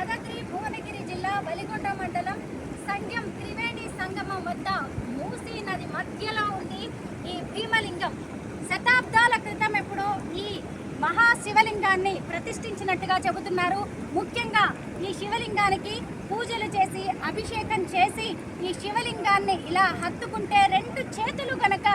యాదాద్రి భువనగిరి జిల్లా వలిగొండ మండలం సంగం త్రివేణి సంగమం వద్ద మూసీ నది మధ్యలో ఉంది ఈ భీమలింగం. శతాబ్దాల క్రితం ఎప్పుడో ఈ మహాశివలింగాన్ని ప్రతిష్ఠించినట్టుగా చెబుతున్నారు. ముఖ్యంగా ఈ శివలింగానికి పూజలు చేసి అభిషేకం చేసి ఈ శివలింగాన్ని ఇలా హత్తుకుంటే రెండు చేతులు గనక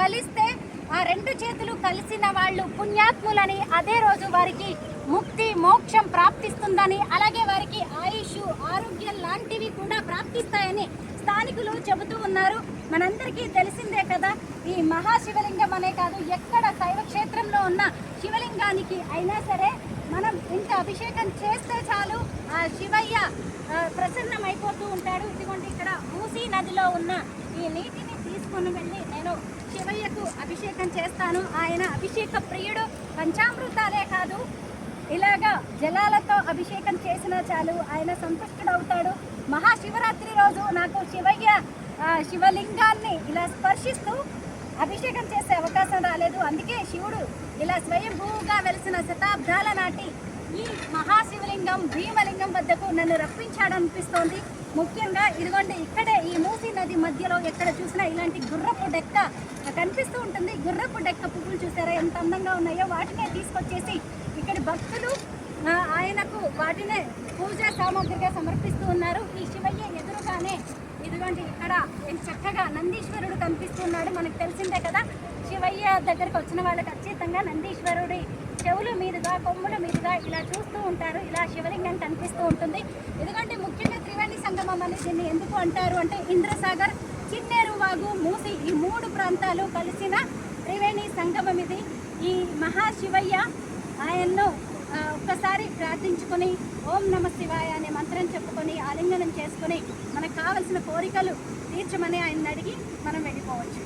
కలిస్తే ఆ రెండు చేతులు కలిసిన వాళ్ళు పుణ్యాత్ములని, అదే రోజు వారికి ముక్తి మోక్షం ప్రాప్తిస్తుందని, అలాగే వారికి ఆయుష్ ఆరోగ్యం లాంటివి కూడా ప్రాప్తిస్తాయని స్థానికులు చెబుతూ ఉన్నారు. మనందరికీ తెలిసిందే కదా, ఈ మహాశివలింగం అనే కాదు, ఎక్కడ శైవ క్షేత్రంలో ఉన్న శివలింగానికి అయినా సరే మనం ఇంత అభిషేకం చేస్తే చాలు ఆ శివయ్య ప్రసన్నమైపోతూ ఉంటాడు. ఇదిగోండి, ఇక్కడ మూసీ నదిలో ఉన్న ఈ నీటిని తీసుకొని వెళ్ళి నేను శివయ్యకు అభిషేకం చేస్తాను. ఆయన అభిషేక ప్రియుడు. పంచామృతాలే కాదు, ఇలాగా జలాలతో అభిషేకం చేసినా చాలు ఆయన సంతుష్టుడవుతాడు. మహాశివరాత్రి రోజు నాకు శివయ్య శివలింగాన్ని ఇలా స్పర్శిస్తూ అభిషేకం చేసే అవకాశం రాలేదు. అందుకే శివుడు ఇలా స్వయంభూగా వెలిసిన శతాబ్దాల నాటి ఈ మహాశివలింగం భీమలింగం వద్దకు నన్ను రప్పించాడనిపిస్తోంది. ముఖ్యంగా ఇదిగోండి, ఇక్కడే ఈ మూసీ నది మధ్యలో ఎక్కడ చూసినా ఇలాంటి గుర్రపు డెక్క కనిపిస్తూ ఉంటుంది. గుర్రపు డెక్క పువ్వులు చూసారా ఎంత అందంగా ఉన్నాయో, వాటినే తీసుకొచ్చేసి ఇక్కడి భక్తులు ఆయనకు వాటినే పూజా సామాగ్రిగా సమర్పిస్తూ ఉన్నారు. ఈ శివయ్య ఎదురుగానే ఇదిగోండి ఇక్కడ చక్కగా నందీశ్వరుడు కనిపిస్తున్నాడు. మనకు తెలిసిందే కదా, శివయ్య దగ్గరకు వచ్చిన వాళ్ళు ఖచ్చితంగా నందీశ్వరుడి చెవుల మీదుగా కొమ్ముల మీదుగా ఇలా చూస్తూ ఉంటారు. ఇలా శివలింగం కనిపిస్తూ ఉంటుంది. ఎందుకంటే ముఖ్యంగా త్రివేణి సంగమం అని దీన్ని ఎందుకు అంటారు అంటే, ఇంద్రసాగర్, చిన్నేరు వాగు, మూసి ఈ మూడు ప్రాంతాలు కలిసిన త్రివేణి సంగమం ఇది. ఈ మహాశివయ్య ఆయన్ను ఒక్కసారి ప్రార్థించుకొని ఓం నమ శివాయ అనే మంత్రం చెప్పుకొని ఆలింగనం చేసుకొని మనకు కావలసిన కోరికలు తీర్చమని ఆయన అడిగి మనం వెళ్ళిపోవచ్చు.